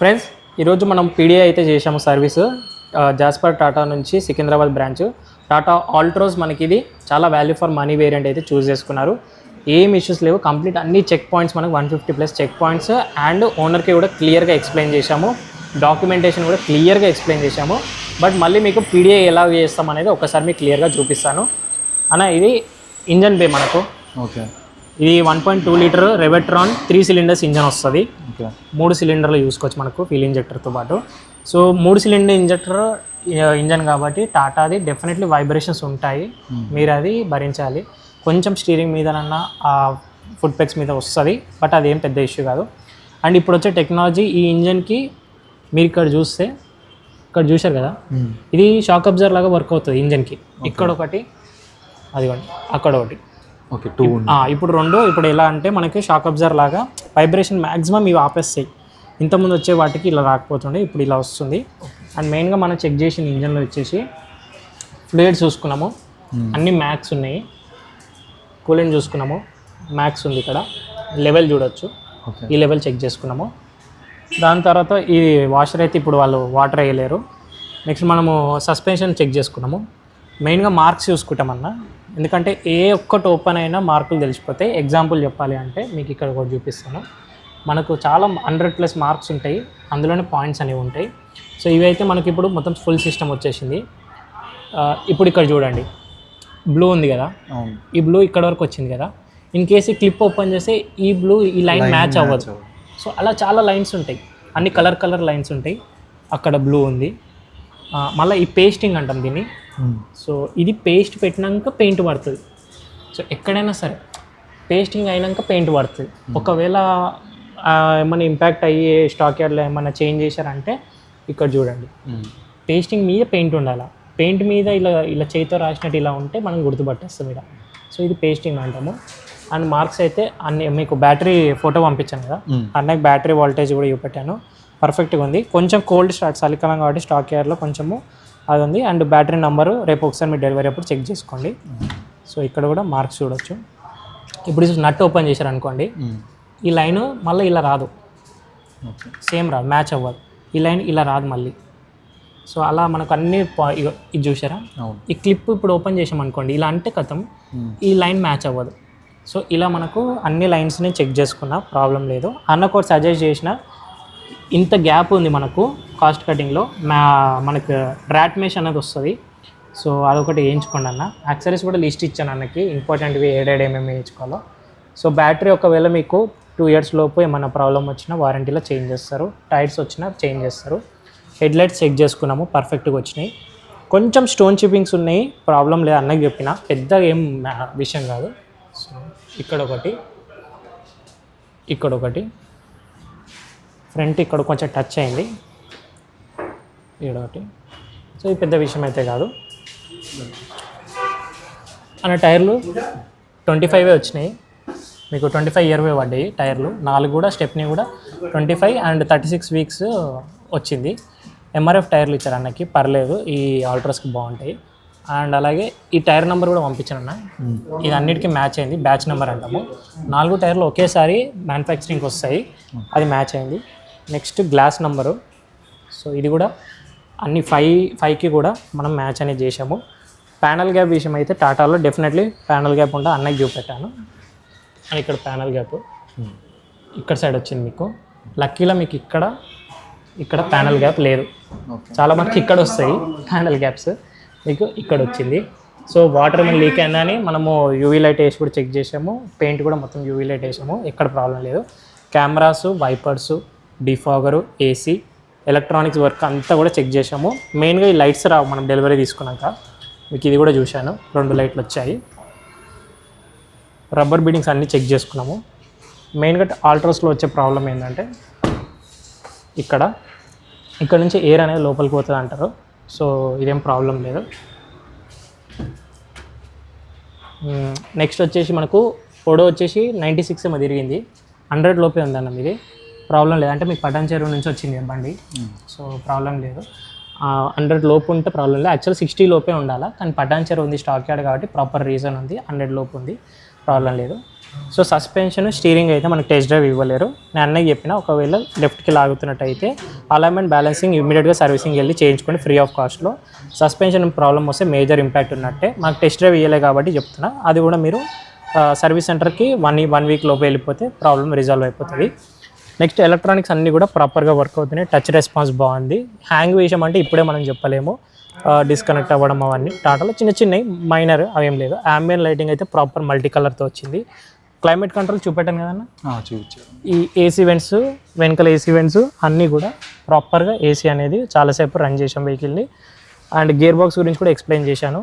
Friends ఈరోజు మనం PDI అయితే చేసాము సర్వీసు జాస్పర్ టాటా నుంచి సికింద్రాబాద్ బ్రాంచ్ టాటా ఆల్ట్రోస్ మనకి ఇది చాలా వాల్యూ ఫర్ మనీ వేరియంట్ అయితే చూస్ చేసుకున్నారు. ఏం ఇష్యూస్ లేవు, కంప్లీట్ అన్ని చెక్ పాయింట్స్ మనకు 150+ చెక్ పాయింట్స్ అండ్ ఓనర్కి కూడా క్లియర్గా ఎక్స్ప్లెయిన్ చేశాము, డాక్యుమెంటేషన్ కూడా క్లియర్గా ఎక్స్ప్లెయిన్ చేశాము. బట్ మళ్ళీ మీకు పీడిఐ ఎలా చేస్తాం అనేది ఒకసారి మీకు క్లియర్గా చూపిస్తాను అన్న. ఇది ఇంజన్ బే మనకు ఓకే, ఇది 1.2 లీటర్ రెవెట్రాన్ 3 సిలిండర్స్ ఇంజన్ వస్తుంది. 3 సిలిండర్లు చూసుకోవచ్చు మనకు ఫీల్ ఇంజెక్టర్తో పాటు. సో 3 సిలిండర్ ఇంజన్ కాబట్టి టాటాది డెఫినెట్లీ వైబ్రేషన్స్ ఉంటాయి, మీరు అది భరించాలి. కొంచెం స్టీరింగ్ మీదనన్నా ఫుట్ పెక్స్ మీద వస్తుంది, బట్ అదేం పెద్ద ఇష్యూ కాదు. అండ్ ఇప్పుడు వచ్చే టెక్నాలజీ ఈ ఇంజన్కి మీరు ఇక్కడ చూస్తే, ఇక్కడ చూశారు కదా, ఇది షాక్ అబ్జర్వర్ లాగా వర్క్ అవుతుంది ఇంజన్కి. ఇక్కడ ఒకటి, అదిగోండి అక్కడ ఒకటి. ఓకే, 2 ఇప్పుడు 2. ఇప్పుడు ఎలా అంటే మనకి షాక్ అబ్జర్వర్ లాగా వైబ్రేషన్ మ్యాక్సిమం ఇవి ఆపేస్తాయి. ఇంతకుముందు వచ్చే వాటికి ఇలా రాకపోతుండే, ఇప్పుడు ఇలా వస్తుంది. అండ్ మెయిన్గా మనం చెక్ చేసిన ఇంజన్లో వచ్చేసి ఫ్లూయిడ్స్ చూసుకున్నాము, అన్ని మ్యాక్స్ ఉన్నాయి. కూలెంట్ చూసుకున్నాము, మ్యాక్స్ ఉంది. ఇక్కడ లెవెల్ చూడొచ్చు, ఈ లెవెల్ చెక్ చేసుకున్నాము. దాని తర్వాత ఈ వాషర్ అయితే ఇప్పుడు వాళ్ళు వాటర్ వేయలేరు. నెక్స్ట్ మనము సస్పెన్షన్ చెక్ చేసుకున్నాము. మెయిన్గా మార్క్స్ చూసుకుంటామన్నా, ఎందుకంటే ఏ ఒక్కటి ఓపెన్ అయినా మార్కులు తెలిసిపోతాయి. ఎగ్జాంపుల్ చెప్పాలి అంటే మీకు ఇక్కడ ఒకటి చూపిస్తాను. మనకు చాలా 100+ మార్క్స్ ఉంటాయి, అందులోనే పాయింట్స్ అనేవి ఉంటాయి. సో ఇవైతే మనకి ఇప్పుడు మొత్తం ఫుల్ సిస్టమ్ వచ్చేసింది. ఇప్పుడు ఇక్కడ చూడండి, బ్లూ ఉంది కదా, ఈ బ్లూ ఇక్కడ వరకు వచ్చింది కదా. ఇన్ కేసు ఈ క్లిప్ ఓపెన్ చేస్తే ఈ బ్లూ ఈ లైన్ మ్యాచ్ అవ్వదు. సో అలా చాలా లైన్స్ ఉంటాయి, అన్ని కలర్ లైన్స్ ఉంటాయి. అక్కడ బ్లూ ఉంది. మళ్ళీ ఈ పేస్టింగ్ అంటాం దీన్ని. సో ఇది పేస్ట్ పెట్టినాక పెయింట్ పడుతుంది. సో ఎక్కడైనా సరే పేస్టింగ్ అయినాక పెయింట్ పడుతుంది. ఒకవేళ ఏమైనా ఇంపాక్ట్ అయ్యి స్టాక్ యార్డ్లో ఏమైనా చేంజ్ చేశారంటే ఇక్కడ చూడండి, పేస్టింగ్ మీద పెయింట్ ఉండాలి. పెయింట్ మీద ఇలా చేతితో రాసినట్టు ఇలా ఉంటే మనం గుర్తుపట్టేస్తాం ఇక్కడ. సో ఇది పేస్టింగ్ అంటాము. అండ్ మార్క్స్ అయితే అన్ని మీకు బ్యాటరీ ఫోటో పంపించాను కదా, అన్నకి బ్యాటరీ వోల్టేజ్ కూడా చూపెట్టాను, పర్ఫెక్ట్గా ఉంది. కొంచెం కోల్డ్ స్టార్ట్ చలికాలం కాబట్టి స్టాక్ యార్డ్లో కొంచెము అది ఉంది. అండ్ బ్యాటరీ నెంబరు రేపు ఒకసారి మీరు డెలివరీ అప్పుడు చెక్ చేసుకోండి. సో ఇక్కడ కూడా మార్క్స్ చూడొచ్చు. ఇప్పుడు నట్ ఓపెన్ చేశారు అనుకోండి, ఈ లైన్ మళ్ళీ ఇలా రాదు, సేమ్ రాదు, మ్యాచ్ అవ్వదు. ఈ లైన్ ఇలా రాదు మళ్ళీ. సో అలా మనకు అన్ని ఇది చూసారా, ఈ క్లిప్ ఇప్పుడు ఓపెన్ చేసామనుకోండి, ఇలా అంటే కథం ఈ లైన్ మ్యాచ్ అవ్వదు. సో ఇలా మనకు అన్ని లైన్స్ని చెక్ చేసుకున్నా ప్రాబ్లం లేదు. అన్నకు ఒకటి సజెస్ట్ చేసిన, ఇంత గ్యాప్ ఉంది మనకు కాస్ట్ కటింగ్లో, మనకు ర్యాట్ మెష్ అనేది వస్తుంది. సో అదొకటి వేయించుకోండి అన్న. యాక్సరీస్ కూడా లిస్ట్ ఇచ్చాను అన్నకి, ఇంపార్టెంట్వి ఏమేమి వేయించుకోవాలో. సో బ్యాటరీ ఒకవేళ మీకు 2 years లోపు ఏమైనా ప్రాబ్లం వచ్చినా వారంటీలో చేంజ్ చేస్తారు, టైర్స్ వచ్చినా చేంజ్ చేస్తారు. హెడ్లైట్స్ చెక్ చేసుకున్నాము, పర్ఫెక్ట్గా వచ్చినాయి. కొంచెం స్టోన్ చిప్పింగ్స్ ఉన్నాయి, ప్రాబ్లం లేదు అన్నకి చెప్పిన, పెద్దగా ఏం విషయం కాదు. సో ఇక్కడ ఒకటి ఫ్రంట్ ఇక్కడ కొంచెం టచ్ అయింది, ఇక్కడ ఒకటి. సో ఇది పెద్ద విషయం అయితే కాదు అన్న. టైర్లు 25 వచ్చినాయి మీకు, 25 year పడ్డాయి టైర్లు. 4 కూడా స్టెప్ని కూడా 25 అండ్ 36 weeks వచ్చింది. ఎంఆర్ఎఫ్ టైర్లు ఇచ్చారు అన్నకి, పర్లేదు, ఈ ఆల్ట్రోస్కి బాగుంటాయి. అండ్ అలాగే ఈ టైర్ నెంబర్ కూడా పంపించాను అన్న, ఇది అన్నిటికీ మ్యాచ్ అయింది, బ్యాచ్ నెంబర్ అంటాము. 4 టైర్లు ఒకేసారి మ్యానుఫ్యాక్చరింగ్కి వస్తాయి, అది మ్యాచ్ అయింది. Next glass number. సో ఇది కూడా అన్ని 5కి కూడా మనం మ్యాచ్ అనేది చేసాము. ప్యానల్ గ్యాప్ విషయం అయితే టాటాలో డెఫినెట్లీ ప్యానల్ గ్యాప్ ఉంటే అన్నకి చూపెట్టాను. అని ఇక్కడ ప్యానల్ గ్యాప్ ఇక్కడ సైడ్ వచ్చింది మీకు. లక్కీలో మీకు ఇక్కడ ప్యానల్ గ్యాప్ లేదు. చాలా మనకి ఇక్కడ వస్తాయి ప్యానల్ గ్యాప్స్, మీకు ఇక్కడ వచ్చింది. సో వాటర్ ఏమైనా లీక్ అయిందని మనము యూవీ లైట్ వేసి కూడా చెక్ చేసాము, పెయింట్ కూడా మొత్తం యూవీ లైట్ వేసాము, ఎక్కడ ప్రాబ్లం లేదు. Cameras, wipers, defogger, AC, electronics work అంతా కూడా చెక్ చేసాము. మెయిన్గా ఈ లైట్స్ రావు మనం డెలివరీ తీసుకున్నాక, మీకు ఇది కూడా చూశాను, 2 లైట్లు వచ్చాయి. రబ్బర్ బీడింగ్స్ అన్నీ చెక్ చేసుకున్నాము. మెయిన్గా ఆల్ట్రోస్లో వచ్చే ప్రాబ్లం ఏంటంటే ఇక్కడ నుంచి ఎయిర్ అనేది లోపలికి పోతుంది అంటారు. సో ఇదేం ప్రాబ్లం లేదు. నెక్స్ట్ వచ్చేసి మనకు పొడవు వచ్చేసి 96 ఏమో తిరిగింది, 100 లోపే ఉందన్న. ఇది ప్రాబ్లం లేదు, అంటే మీకు పటాన్ చెరువు నుంచి వచ్చింది బండి, సో ప్రాబ్లం లేదు. 100 లోపు ఉంటే ప్రాబ్లం లేదు. యాక్చువల్ 60 లోపే ఉండాలి, కానీ పటాన్ చెరువు ఉంది స్టాక్ యార్డ్ కాబట్టి ప్రాపర్ రీజన్ ఉంది, 100 లోపు ఉంది. ప్రాబ్లం లేదు. సో సస్పెన్షన్ స్టీరింగ్ అయితే మనకి టెస్ట్ డ్రైవ్ ఇవ్వలేరు. నేను అన్నయ్య చెప్పిన ఒకవేళ లెఫ్ట్కి లాగుతున్నట్టయితే అలైన్మెంట్ బ్యాలెన్సింగ్ ఇమీడియట్గా సర్వీసింగ్ వెళ్ళి చేయించుకొని ఫ్రీ ఆఫ్ కాస్ట్లో. సస్పెన్షన్ ప్రాబ్లమ్ వస్తే మేజర్ ఇంపాక్ట్ ఉన్నట్టే. మాకు టెస్ట్ డ్రైవ్ ఇవ్వలే కాబట్టి చెప్తున్నా. అది కూడా మీరు సర్వీస్ సెంటర్కి 1 వీక్ లోపు వెళ్ళిపోతే ప్రాబ్లం రిజాల్వ్ అయిపోతుంది. నెక్స్ట్ ఎలక్ట్రానిక్స్ అన్నీ కూడా ప్రాపర్గా వర్క్ అవుతున్నాయి. టచ్ రెస్పాన్స్ బాగుంది. హ్యాంగ్ విషయం అంటే ఇప్పుడే మనం చెప్పలేము, డిస్కనెక్ట్ అవ్వడం అవన్నీ టాటాలో చిన్నవి మైనర్ అవేం లేదు. అంబియన్ లైటింగ్ అయితే ప్రాపర్ మల్టీ కలర్తో వచ్చింది. క్లైమేట్ కంట్రోల్ చూపెట్టాను కదన్నా, చూపించారు. ఈ ఏసీ వెంట్స్, వెనకాల ఏసీ వెంట్స్ అన్నీ కూడా ప్రాపర్గా ఏసీ అనేది చాలాసేపు రన్ చేసాం వెహికల్ని. అండ్ గేర్ బాక్స్ గురించి కూడా ఎక్స్ప్లెయిన్ చేశాను.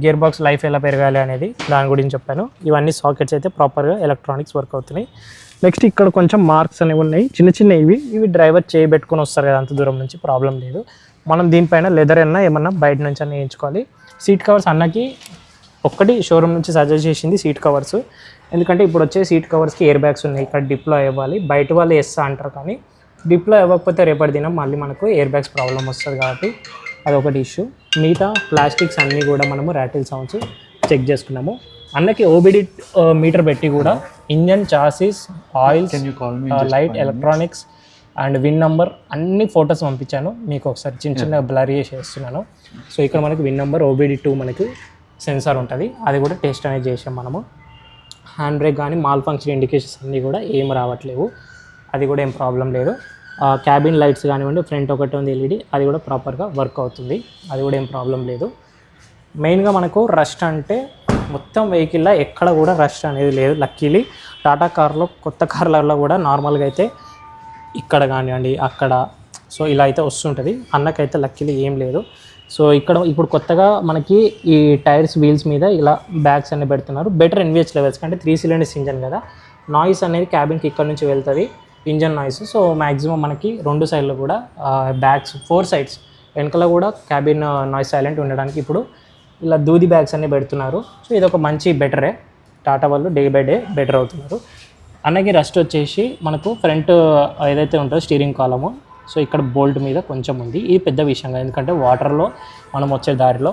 గేర్ బాక్స్ లైఫ్ ఎలా పెరగాలి అనేది దాని గురించి చెప్పాను. ఇవన్నీ సాకెట్స్ అయితే ప్రాపర్గా ఎలక్ట్రానిక్స్ వర్క్ అవుతున్నాయి. నెక్స్ట్ ఇక్కడ కొంచెం మార్క్స్ అనేవి ఉన్నాయి, చిన్నవి. ఇవి డ్రైవర్ చేయబెట్టుకొని వస్తారు కదా అంత దూరం నుంచి, ప్రాబ్లం లేదు. మనం దీనిపైన లెదర్ అన్నా ఏమన్నా బయట నుంచి అన్న వేయించుకోవాలి. సీట్ కవర్స్ అన్నకి ఒక్కటి షోరూమ్ నుంచి సజెస్ట్ చేసింది సీట్ కవర్స్. ఎందుకంటే ఇప్పుడు వచ్చే సీట్ కవర్స్కి ఎయిర్ బ్యాగ్స్ ఉన్నాయి, ఇక్కడ డిప్లో అవ్వాలి. బయట వాళ్ళు ఎస్సా అంటారు, కానీ డిప్లో ఇవ్వకపోతే రేపటి దినం మళ్ళీ మనకు ఎయిర్ బ్యాగ్స్ ప్రాబ్లం వస్తుంది కాబట్టి అదొకటి ఇష్యూ. మిగతా ప్లాస్టిక్స్ అన్నీ కూడా మనము ర్యాటిల్ సౌండ్స్ చెక్ చేసుకున్నాము. అన్నకి ఓబిడి మీటర్ పెట్టి కూడా engine, chassis, oils, light, electronics and win number అన్ని ఫొటోస్ పంపించాను మీకు. ఒకసారి చిన్న బ్లర్ చేసి వేస్తున్నాను. సో ఇక్కడ మనకి విన్ నంబర్ OBD2 మనకి సెన్సార్ ఉంటుంది, అది కూడా టెస్ట్ అనేది చేసాం మనము. హ్యాండ్ బ్రేక్ కానీ మాల్ ఫంక్షన్ ఇండికేషన్స్ అన్నీ కూడా ఏం రావట్లేవు, అది కూడా ఏం ప్రాబ్లం లేదు. క్యాబిన్ లైట్స్ కానివ్వండి, ఫ్రంట్ ఒకటి ఉంది LED, అది కూడా ప్రాపర్గా వర్క్ అవుతుంది, అది కూడా ఏం ప్రాబ్లం లేదు. మెయిన్గా మనకు రస్ట్ అంటే మొత్తం వెహికల్లో ఎక్కడ కూడా రస్ట్ అనేది లేదు లక్కీలీ. టాటా కార్లో, కొత్త కార్లలో కూడా నార్మల్గా అయితే ఇక్కడ కానివ్వండి అక్కడ సో ఇలా అయితే వస్తుంటుంది. అన్నకైతే లక్కీలీ ఏం లేదు. సో ఇక్కడ ఇప్పుడు కొత్తగా మనకి ఈ టైర్స్ వీల్స్ మీద ఇలా బ్యాగ్స్ అన్ని పెడుతున్నారు. బెటర్ NVH లెవెల్స్ కంటే 3 cylinders ఇంజన్ కదా, నాయిస్ అనేది క్యాబిన్కి ఇక్కడ నుంచి వెళ్తుంది, ఇంజన్ నాయిస్. సో మ్యాక్సిమం మనకి 2 సైడ్లో కూడా బ్యాగ్స్, 4 sides వెనకలో కూడా క్యాబిన్ నాయిస్ సైలెంట్ ఉండడానికి ఇప్పుడు ఇలా దూది బ్యాగ్స్ అన్నీ పెడుతున్నారు. సో ఇది ఒక మంచి బెటరే, టాటా వాళ్ళు డే బై డే బెటర్ అవుతున్నారు. అన్నకి రస్ట్ వచ్చేసి మనకు ఫ్రంట్ ఏదైతే ఉంటుందో స్టీరింగ్ కాలము, సో ఇక్కడ బోల్ట్ మీద కొంచెం ఉంది. ఇది పెద్ద విషయంగా, ఎందుకంటే వాటర్లో మనం వచ్చే దారిలో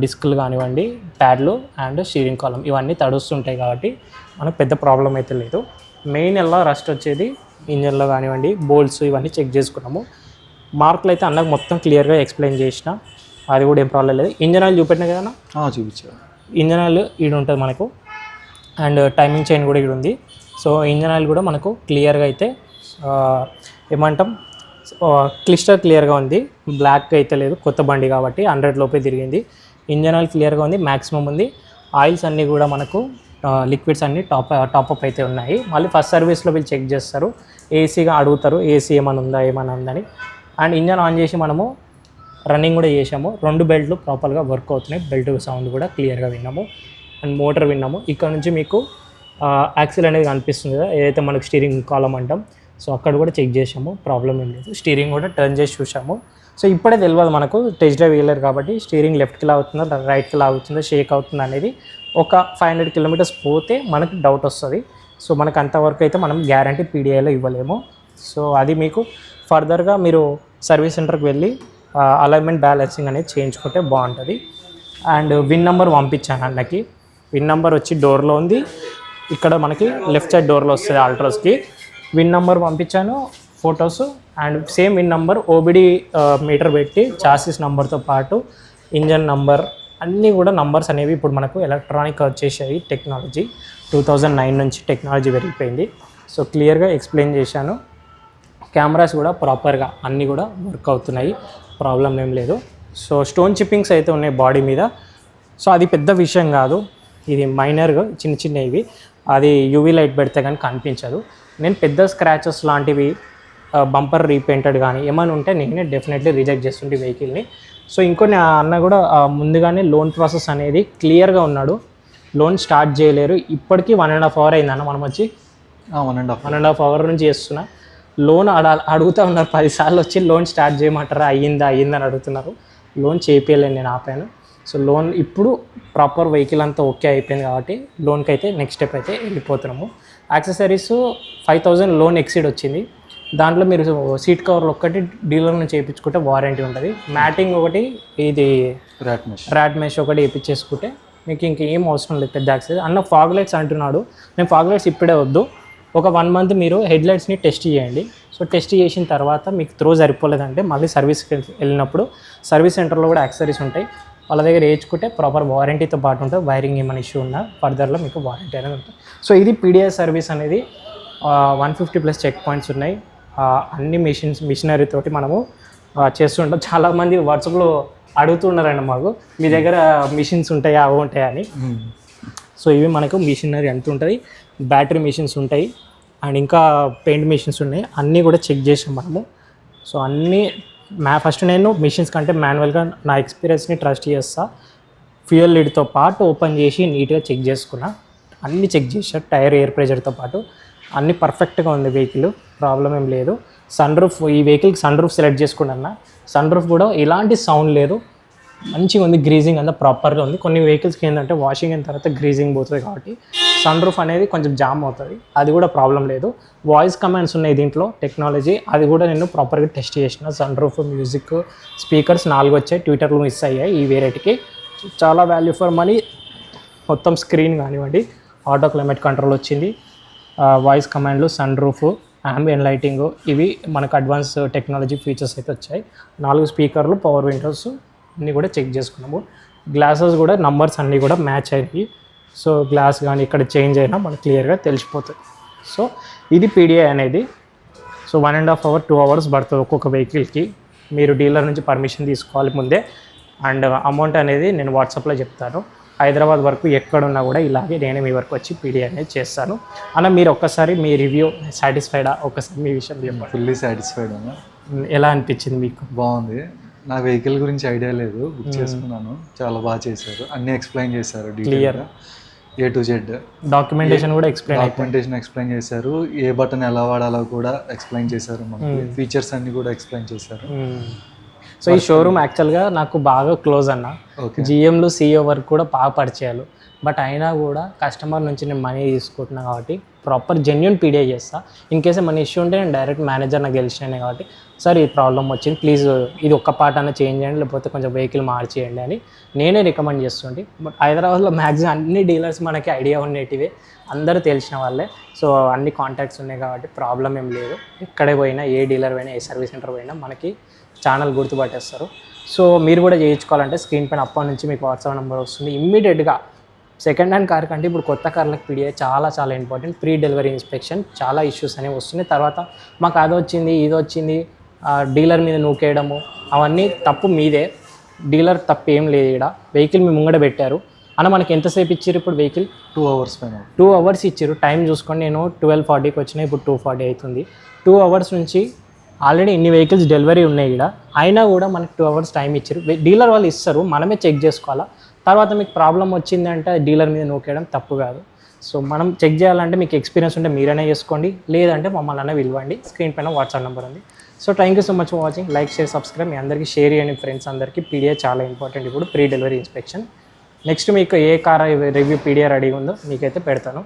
డిస్క్లు కానివ్వండి, ప్యాడ్లు అండ్ స్టీరింగ్ కాలం ఇవన్నీ తడుస్తుంటాయి కాబట్టి మనకు పెద్ద ప్రాబ్లం అయితే లేదు. మెయిన్ ఎలా రస్ట్ వచ్చేది ఇంజన్లో కానివ్వండి, బోల్ట్స్ ఇవన్నీ చెక్ చేసుకున్నాము. మార్కులు అయితే అన్నకు మొత్తం క్లియర్గా ఎక్స్ప్లెయిన్ చేసిన, అది కూడా ఏం ప్రాబ్లం లేదు. ఇంజన్ ఆయిల్ చూపెట్టినా కదా, చూపించారు. ఇంజన్ ఆయిల్ ఈడ ఉంటుంది మనకు, అండ్ టైమింగ్ చైన్ కూడా ఇక్కడ ఉంది. సో ఇంజన్ ఆయిల్ కూడా మనకు క్లియర్గా అయితే ఏమంటాం, క్లియర్గా ఉంది, బ్లాక్ అయితే లేదు, కొత్త బండి కాబట్టి 100 లోపే తిరిగింది. ఇంజన్ ఆయిల్ క్లియర్గా ఉంది, మ్యాక్సిమం ఉంది. ఆయిల్స్ అన్నీ కూడా మనకు లిక్విడ్స్ అన్నీ టాప్అప్ అయితే ఉన్నాయి. మళ్ళీ ఫస్ట్ సర్వీస్లో వీళ్ళు చెక్ చేస్తారు, ఏసీగా అడుగుతారు ఏసీ ఏమైనా ఉందని. అండ్ ఇంజన్ ఆన్ చేసి మనము రన్నింగ్ కూడా చేసాము. 2 బెల్ట్లు ప్రాపర్గా వర్క్ అవుతున్నాయి, బెల్ట్ సౌండ్ కూడా క్లియర్గా విన్నాము. అండ్ మోటార్ విన్నాము. ఇక్కడ నుంచి మీకు యాక్సిల్ అనేది కనిపిస్తుంది కదా, ఏదైతే మనకు స్టీరింగ్ కాలం అంటాం, సో అక్కడ కూడా చెక్ చేసాము, ప్రాబ్లం ఏం లేదు. స్టీరింగ్ కూడా టర్న్ చేసి చూసాము. సో ఇప్పుడే తెలియదు మనకు, టెస్ట్ డ్రైవ్ వేయలేరు కాబట్టి స్టీరింగ్ లెఫ్ట్కి లాగుతుందా రైట్కి లాగుతుందా షేక్ అవుతుందా అనేది ఒక 500 kilometers పోతే మనకు డౌట్ వస్తుంది. సో మనకు అంతవరకు అయితే మనం గ్యారంటీ PDIలో ఇవ్వలేము. సో అది మీకు ఫర్దర్గా మీరు సర్వీస్ సెంటర్కి వెళ్ళి అలైన్మెంట్ బ్యాలెన్సింగ్ అనేది చేయించుకుంటే బాగుంటుంది. అండ్ విన్ నెంబర్ పంపించాను అన్నకి. విన్ నెంబర్ వచ్చి డోర్లో ఉంది, ఇక్కడ మనకి లెఫ్ట్ సైడ్ డోర్లో వస్తుంది ఆల్ట్రోస్కి. విన్ నెంబర్ పంపించాను, photos and same VIN number OBD meter పెట్టి చాసిస్ నెంబర్తో పాటు ఇంజన్ నంబర్ అన్నీ కూడా నంబర్స్ అనేవి ఇప్పుడు మనకు ఎలక్ట్రానిక్ వచ్చేసాయి. టెక్నాలజీ 2009 నుంచి టెక్నాలజీ పెరిగిపోయింది. సో క్లియర్గా ఎక్స్ప్లెయిన్ చేశాను. కెమెరాస్ కూడా ప్రాపర్గా అన్నీ కూడా వర్క్ అవుతున్నాయి, ప్రాబ్లం ఏం లేదు. సో స్టోన్ చిప్పింగ్స్ అయితే ఉన్నాయి బాడీ మీద, సో అది పెద్ద విషయం కాదు, ఇది మైనర్గా చిన్నవి. అది UV లైట్ పెడితే కానీ కనిపించదు. నేను పెద్ద స్క్రాచెస్ లాంటివి, బంపర్ రీపెయింటెడ్ కానీ ఏమైనా ఉంటే నేనే డెఫినెట్లీ రిజెక్ట్ చేస్తుంటే వెహికల్ని. సో ఇంకొన్ని అన్న కూడా ముందుగానే లోన్ ప్రాసెస్ అనేది క్లియర్గా ఉన్నాడు, లోన్ స్టార్ట్ చేయలేరు. ఇప్పటికీ 1.5 hour అయిందన్న మనం వచ్చి, 1.5 hour నుంచి చేస్తున్నా. లోన్ అడుగుతూ ఉన్నారు 10 సార్లు వచ్చి, లోన్ స్టార్ట్ చేయమంటారా, అయ్యిందా అని అడుగుతున్నారు. లోన్ చేయించలేను, నేను ఆపాను. సో లోన్ ఇప్పుడు ప్రాపర్ వెహికల్ అంతా ఓకే అయిపోయింది కాబట్టి లోన్కి అయితే నెక్స్ట్ స్టెప్ అయితే వెళ్ళిపోతున్నాము. యాక్సెసరీస్ 5,000 లోన్ ఎక్సీడ్ వచ్చింది. దాంట్లో మీరు సీట్ కవర్లు ఒక్కటి డీలర్ నుంచి వేయించుకుంటే వారంటీ ఉంటుంది. మ్యాటింగ్ ఒకటి, ఇది ర్యాట్ మెష్ ఒకటి వేయించేసుకుంటే మీకు ఇంకేం అవసరం లేదు పెద్ద యాక్సెస్. అన్న ఫాగ్ లైట్స్ అంటున్నాడు, నేను ఫాగ్ లైట్స్ ఇప్పుడే వద్దు, ఒక 1 మంత్ మీరు హెడ్ లైట్స్ని టెస్ట్ చేయండి. సో టెస్ట్ చేసిన తర్వాత మీకు త్రో సరిపోలేదంటే మళ్ళీ సర్వీస్కి వెళ్ళినప్పుడు సర్వీస్ సెంటర్లో కూడా యాక్సెసరీస్ ఉంటాయి, వాళ్ళ దగ్గర వేయించుకుంటే ప్రాపర్ వారంటీతో పాటు ఉంటుంది. వైరింగ్ ఏమైనా ఇష్యూ ఉన్నా ఫర్దర్లో మీకు వారంటీ అనేది ఉంటుంది. సో ఇది పీడిఎస్ సర్వీస్ అనేది 150+ చెక్ పాయింట్స్ ఉన్నాయి. అన్ని మిషనరీ తోటి మనము చేస్తుంటాం. చాలామంది వాట్సాప్లో అడుగుతున్నారండి మాకు, మీ దగ్గర మిషన్స్ ఉంటాయా అవి ఉంటాయా అని. సో ఇవి మనకు మిషనరీ ఎంత ఉంటుంది, బ్యాటరీ మిషన్స్ ఉంటాయి అండ్ ఇంకా పెయింట్ మిషన్స్ ఉన్నాయి, అన్నీ కూడా చెక్ చేసాం మనము. సో అన్నీ ఫస్ట్ నేను మిషన్స్ కంటే మాన్యువల్గా నా ఎక్స్పీరియన్స్ని ట్రస్ట్ చేస్తా. ఫ్యూయల్ లిడ్తో పాటు ఓపెన్ చేసి నీట్గా చెక్ చేసుకున్నా, అన్నీ చెక్ చేసా, టైర్ ఎయిర్ ప్రెషర్తో పాటు అన్నీ పర్ఫెక్ట్గా ఉంది వెహికల్, ప్రాబ్లం ఏం లేదు. సన్ రూఫ్, ఈ వెహికల్కి సన్ రూఫ్ సెలెక్ట్ చేసుకున్నా, సన్ రూఫ్ కూడా ఎలాంటి సౌండ్ లేదు, మంచిగా ఉంది, గ్రీజింగ్ అంతా ప్రాపర్గా ఉంది. కొన్ని వెహికల్స్కి ఏంటంటే వాషింగ్ అయిన తర్వాత గ్రీజింగ్ పోతుంది కాబట్టి సన్ రూఫ్ అనేది కొంచెం జామ్ అవుతుంది, అది కూడా ప్రాబ్లం లేదు. వాయిస్ కమాండ్స్ ఉన్నాయి దీంట్లో టెక్నాలజీ, అది కూడా నేను ప్రాపర్గా టెస్ట్ చేసిన. సన్ రూఫ్, మ్యూజిక్, స్పీకర్స్ 4 వచ్చాయి, ట్విట్టర్లో మిస్ అయ్యాయి ఈ వేరేటికి. చాలా వాల్యూ ఫర్ మనీ. మొత్తం స్క్రీన్ కానివ్వండి, ఆటో క్లైమేట్ కంట్రోల్ వచ్చింది, వాయిస్ కమాండ్లు, సన్ రూఫ్, అంబియన్ లైటింగ్, ఇవి మనకు అడ్వాన్స్ టెక్నాలజీ ఫీచర్స్ అయితే వచ్చాయి. 4 స్పీకర్లు, పవర్ విండోస్ అన్నీ కూడా చెక్ చేసుకున్నాము. గ్లాసెస్ కూడా నంబర్స్ అన్నీ కూడా మ్యాచ్ అయ్యాయి. సో గ్లాస్ కానీ ఇక్కడ చేంజ్ అయినా మనకు క్లియర్గా తెలిసిపోతుంది. సో ఇది పీడిఐ అనేది. సో 1.5 hour 2 hours పడుతుంది ఒక్కొక్క వెహికల్కి. మీరు డీలర్ నుంచి పర్మిషన్ తీసుకోవాలి ముందే. అండ్ అమౌంట్ అనేది నేను వాట్సాప్లో చెప్తాను. హైదరాబాద్ వరకు ఎక్కడున్నా కూడా ఇలాగే నేనే మీ వరకు వచ్చి పీడిఐ అనేది చేస్తాను. అన్న మీరు ఒక్కసారి మీ రివ్యూ సాటిస్ఫైడా? ఒక్కసారి మీ విషయం చెప్పండి. ఫుల్లీ సాటిస్ఫైడ్ అన్న. ఎలా అనిపించింది మీకు? బాగుంది. నా వెహికల్ గురించి ఐడియా లేదు, బుక్ చేసుకున్నాను, చాలా బాగా చేశారు, అన్నీ ఎక్స్ప్లెయిన్ చేశారు క్లియర్గా, A to Z. డాక్యుమెంటేషన్ కూడా ఎక్స్ప్లెయిన్ చేశారు, ఏ బటన్ ఎలా వాడాలో కూడా ఎక్స్ప్లెయిన్ చేశారు, మనకి ఫీచర్స్ అన్ని కూడా ఎక్స్ప్లెయిన్ చేశారు. సో ఈ షోరూమ్ యాక్చువల్గా నాకు బాగా క్లోజ్ అన్న, జిఎంలు CEO వరకు కూడా బాగా పరిచయాలు. బట్ అయినా కూడా కస్టమర్ నుంచి నేను మనీ తీసుకుంటున్నా కాబట్టి ప్రాపర్ జెన్యున్ పీడిఐ చేస్తా. ఇన్ కేసు మన ఇష్యూ ఉంటే నేను డైరెక్ట్ మేనేజర్ నాకు గెలిచినాయి కాబట్టి, సార్ ఈ ప్రాబ్లం వచ్చింది, ప్లీజ్ ఇది ఒక్క పార్ట్ అన్న చేంజ్ చేయండి, లేకపోతే కొంచెం వెహికల్ మార్చేయండి అని నేనే రికమెండ్ చేస్తుంటే. బట్ హైదరాబాద్లో మ్యాక్సిమం అన్ని డీలర్స్ మనకి ఐడియా ఉండేటివే, అందరూ తెలిసిన వాళ్ళే. సో అన్ని కాంటాక్ట్స్ ఉన్నాయి కాబట్టి ప్రాబ్లం ఏం లేదు. ఎక్కడే పోయినా, ఏ డీలర్ పోయినా, ఏ సర్వీస్ సెంటర్ పోయినా మనకి ఛానల్ గుర్తుపట్టేస్తారు. సో మీరు కూడా చేయించుకోవాలంటే స్క్రీన్ పైన అప్పటి నుంచి మీకు వాట్సాప్ నెంబర్ వస్తుంది. ఇమ్మీడియట్గా సెకండ్ హ్యాండ్ కార్ కంటే ఇప్పుడు కొత్త కార్లకు పీడిఐ చాలా ఇంపార్టెంట్. ప్రీ డెలివరీ ఇన్స్పెక్షన్, చాలా ఇష్యూస్ అనేవి వస్తున్నాయి. తర్వాత మాకు అది వచ్చింది, ఇది వచ్చింది, డీలర్ మీద నూకేయడము, అవన్నీ తప్పు మీదే. డీలర్ తప్పు ఏం లేదు. ఇక్కడ వెహికల్ మీ ముంగడ పెట్టారు అన్న, మనకి ఎంతసేపు ఇచ్చారు ఇప్పుడు వెహికల్? 2 hours పైన. 2 hours ఇచ్చారు. టైం చూసుకొని నేను 12:40కి వచ్చినా, ఇప్పుడు 2:40 అవుతుంది. 2 hours నుంచి ఆల్రెడీ ఇన్ని వెహికల్స్ డెలివరీ ఉన్నాయి ఇక్కడ, అయినా కూడా మనకి 2 hours టైం ఇచ్చారు. డీలర్ వాళ్ళు ఇస్తారు, మనమే చెక్ చేసుకోవాలా. తర్వాత మీకు ప్రాబ్లం వచ్చిందంటే డీలర్ మీద నూకేయడం తప్పు కాదు. సో మనం చెక్ చేయాలంటే మీకు ఎక్స్పీరియన్స్ ఉంటే మీరైనా చేసుకోండి, లేదంటే మమ్మల్ని అన్న పిలవండి. స్క్రీన్ పైన వాట్సాప్ నెంబర్ ఉంది. So thank you so much for watching. Like, share, subscribe. మీ అందరికీ షేర్ చేయండి ఫ్రెండ్స్ అందరికీ. పీడిఐ చాలా ఇంపార్టెంట్ ఇప్పుడు ప్రీ డెలివరీ ఇన్స్పెక్షన్. నెక్స్ట్ మీకు ఏ కార్ రివ్యూ పీడిఐ రెడీగా ఉందో మీకైతే పెడతాను.